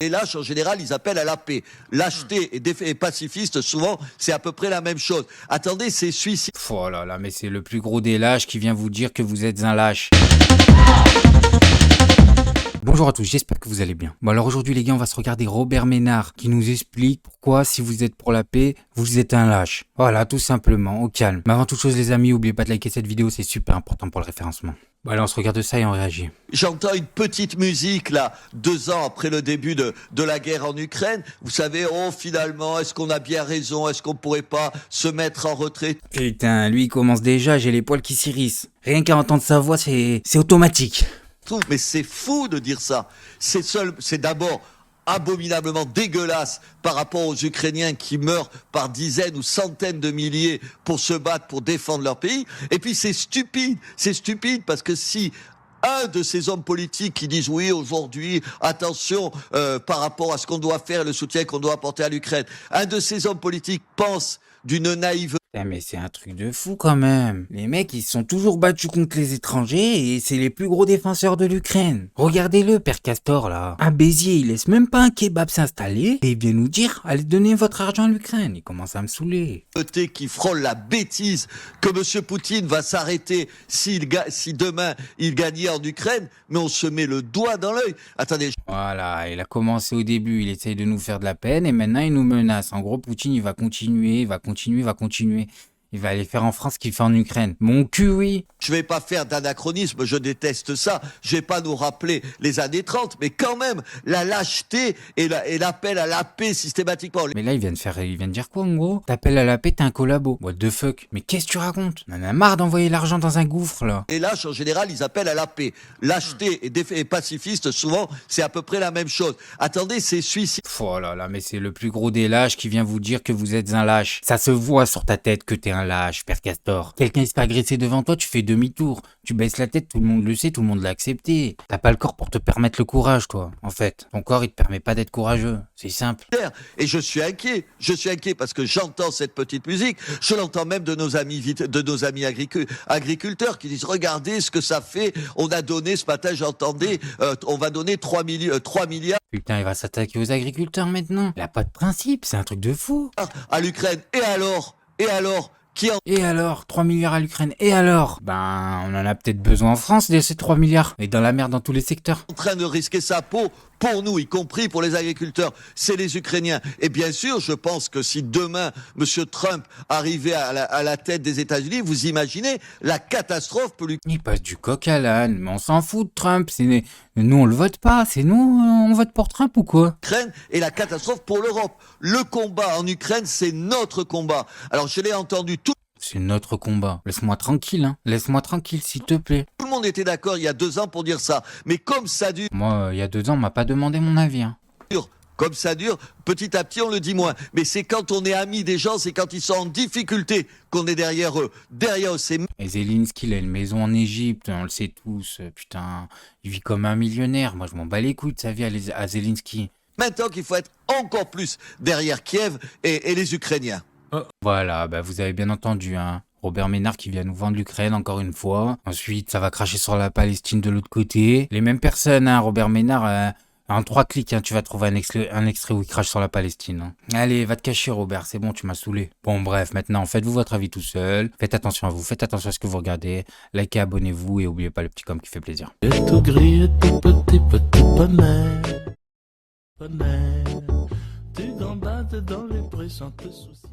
Les lâches, en général, ils appellent à la paix. Lâcheté et pacifiste, souvent, c'est à peu près la même chose. Attendez, c'est suicide. Oh là là, mais c'est le plus gros des lâches qui vient vous dire que vous êtes un lâche. Bonjour à tous, j'espère que vous allez bien. Bon alors aujourd'hui les gars, on va se regarder Robert Ménard qui nous explique pourquoi si vous êtes pour la paix, vous êtes un lâche. Voilà, tout simplement, au calme. Mais avant toute chose les amis, n'oubliez pas de liker cette vidéo, c'est super important pour le référencement. Bon allez, on se regarde ça et on réagit. J'entends une petite musique, là, 2 ans après le début de la guerre en Ukraine. Vous savez, oh, finalement, est-ce qu'on a bien raison? Est-ce qu'on pourrait pas se mettre en retrait? Putain, lui il commence déjà, j'ai les poils qui s'irrissent. Rien qu'à entendre sa voix, c'est automatique. Mais c'est fou de dire ça. C'est d'abord abominablement dégueulasse par rapport aux Ukrainiens qui meurent par dizaines ou centaines de milliers pour se battre, pour défendre leur pays. Et puis c'est stupide parce que si un de ces hommes politiques qui disent oui aujourd'hui, attention par rapport à ce qu'on doit faire, le soutien qu'on doit apporter à l'Ukraine, un de ces hommes politiques pense d'une naïveté. Mais c'est un truc de fou quand même. Les mecs, ils se sont toujours battus contre les étrangers et c'est les plus gros défenseurs de l'Ukraine. Regardez-le, Père Castor, là. À Béziers, il laisse même pas un kebab s'installer et il vient nous dire, allez donner votre argent à l'Ukraine. Il commence à me saouler. Qui frôle la bêtise que M. Poutine va s'arrêter si demain il gagnait en Ukraine, mais on se met le doigt dans l'œil. Attendez. Voilà, il a commencé au début, il essaye de nous faire de la peine et maintenant il nous menace. En gros, Poutine, il va continuer. Il va aller faire en France ce qu'il fait en Ukraine. Mon cul, oui. Je vais pas faire d'anachronisme, je déteste ça. Je vais pas nous rappeler les années 30, mais quand même, la lâcheté et l'appel à la paix systématiquement. Mais là, il vient de dire quoi, en gros? T'appelles à la paix, t'es un collabo. What the fuck? Mais qu'est-ce que tu racontes? On en a marre d'envoyer l'argent dans un gouffre, là. Les lâches, en général, ils appellent à la paix. Lâcheté et pacifiste, souvent, c'est à peu près la même chose. Attendez, c'est suicide. Oh là là, mais c'est le plus gros des lâches qui vient vous dire que vous êtes un lâche. Ça se voit sur ta tête que t'es un lâche, Père Castor. Quelqu'un se fait agresser devant toi, tu fais demi-tour. Tu baisses la tête, tout le monde le sait, tout le monde l'a accepté. T'as pas le corps pour te permettre le courage, toi, en fait. Ton corps, il te permet pas d'être courageux. C'est simple. Et je suis inquiet parce que j'entends cette petite musique. Je l'entends même de nos amis agriculteurs qui disent, regardez ce que ça fait. On a donné, ce matin, j'entendais, on va donner 3 milliards. Putain, il va s'attaquer aux agriculteurs maintenant. Il a pas de principe, c'est un truc de fou. À l'Ukraine. Et alors, Et alors, 3 milliards à l'Ukraine, et alors? Ben, on en a peut-être besoin en France de ces 3 milliards. Et dans la merde dans tous les secteurs. En train de risquer sa peau pour nous, y compris pour les agriculteurs, c'est les Ukrainiens. Et bien sûr, je pense que si demain, M. Trump arrivait à la tête des États-Unis, vous imaginez la catastrophe pour lui. Il passe du coq à l'âne, mais on s'en fout de Trump. Nous, on le vote pas. C'est nous, on vote pour Trump ou quoi? Ukraine et la catastrophe pour l'Europe. Le combat en Ukraine, c'est notre combat. Alors, je l'ai entendu tout. C'est notre combat. Laisse-moi tranquille, hein. Laisse-moi tranquille, s'il te plaît. Tout le monde était d'accord il y a 2 ans pour dire ça. Mais comme ça dure... Moi, il y a 2 ans, on m'a pas demandé mon avis, hein. Comme ça dure, petit à petit, on le dit moins. Mais c'est quand on est ami des gens, c'est quand ils sont en difficulté qu'on est derrière eux. Derrière eux, c'est... Et Zelensky, il a une maison en Égypte, on le sait tous. Putain, il vit comme un millionnaire. Moi, je m'en bats les couilles de sa vie à Zelensky. Maintenant qu'il faut être encore plus derrière Kiev et les Ukrainiens. Voilà, bah vous avez bien entendu, hein. Robert Ménard qui vient nous vendre l'Ukraine encore une fois. Ensuite, ça va cracher sur la Palestine de l'autre côté. Les mêmes personnes, hein. Robert Ménard, en 3 clics, hein, tu vas trouver un extrait où il crache sur la Palestine. Hein. Allez, va te cacher, Robert, c'est bon, tu m'as saoulé. Bon, bref, maintenant, faites-vous votre avis tout seul. Faites attention à vous, faites attention à ce que vous regardez. Likez, abonnez-vous et n'oubliez pas le petit com qui fait plaisir. Et tout gris et tout petit poney. Tu gambades dans les prés sans te soucier.